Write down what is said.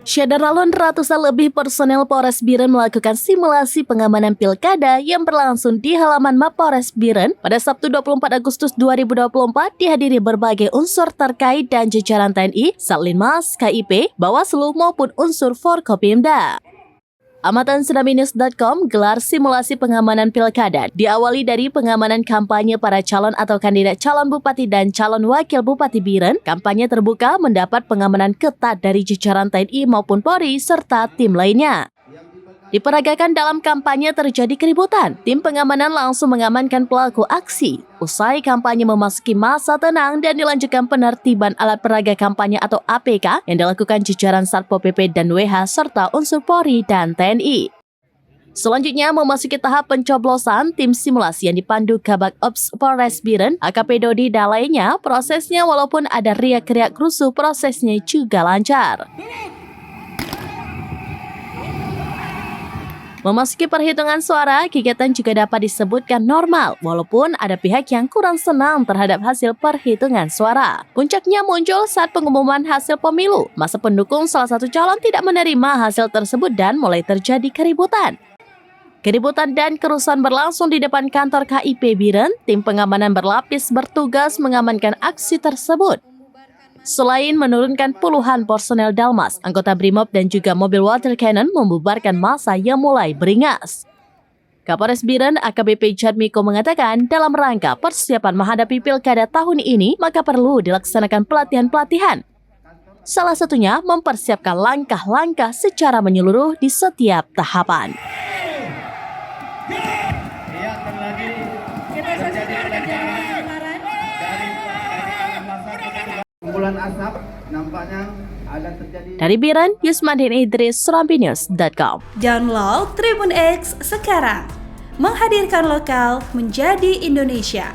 Syederalun ratusan lebih personel Polres Biren melakukan simulasi pengamanan pilkada yang berlangsung di halaman Mapolres Biren pada Sabtu 24 Agustus 2024 dihadiri berbagai unsur terkait dan jajaran TNI, Satlinmas, KIP, Bawaslu maupun unsur Forkopimda. Amatan Tsunaminews.com gelar simulasi pengamanan pilkada diawali dari pengamanan kampanye para calon atau kandidat calon bupati dan calon wakil bupati Biren. Kampanye terbuka mendapat pengamanan ketat dari jajaran TNI maupun Polri serta tim lainnya. Diperagakan dalam kampanye terjadi keributan. Tim pengamanan langsung mengamankan pelaku aksi. Usai kampanye memasuki masa tenang dan dilanjutkan penertiban alat peraga kampanye atau APK yang dilakukan jajaran Satpol PP dan WH serta unsur Polri dan TNI. Selanjutnya memasuki tahap pencoblosan, tim simulasi yang dipandu Kabak Ops Polres Biren, AKP Dodi dan lainnya, prosesnya walaupun ada riak-riak rusuh, prosesnya juga lancar. Memasuki perhitungan suara, kegiatan juga dapat disebutkan normal, walaupun ada pihak yang kurang senang terhadap hasil perhitungan suara. Puncaknya muncul saat pengumuman hasil pemilu. Masa pendukung salah satu calon tidak menerima hasil tersebut dan mulai terjadi keributan. Keributan dan kerusuhan berlangsung di depan kantor KIP Biren. Tim pengamanan berlapis bertugas mengamankan aksi tersebut. Selain menurunkan puluhan personel Dalmas, anggota Brimob dan juga mobil water cannon membubarkan massa yang mulai beringas. Kapolres Biren AKBP Jadmiko mengatakan dalam rangka persiapan menghadapi pilkada tahun ini, maka perlu dilaksanakan pelatihan-pelatihan. Salah satunya mempersiapkan langkah-langkah secara menyeluruh di setiap tahapan. Kumpulan asap nampaknya ada terjadi. Dari Biren, Yusmadin Idris, Tsunaminews.com. Download Tribun X sekarang. Menghadirkan lokal menjadi Indonesia.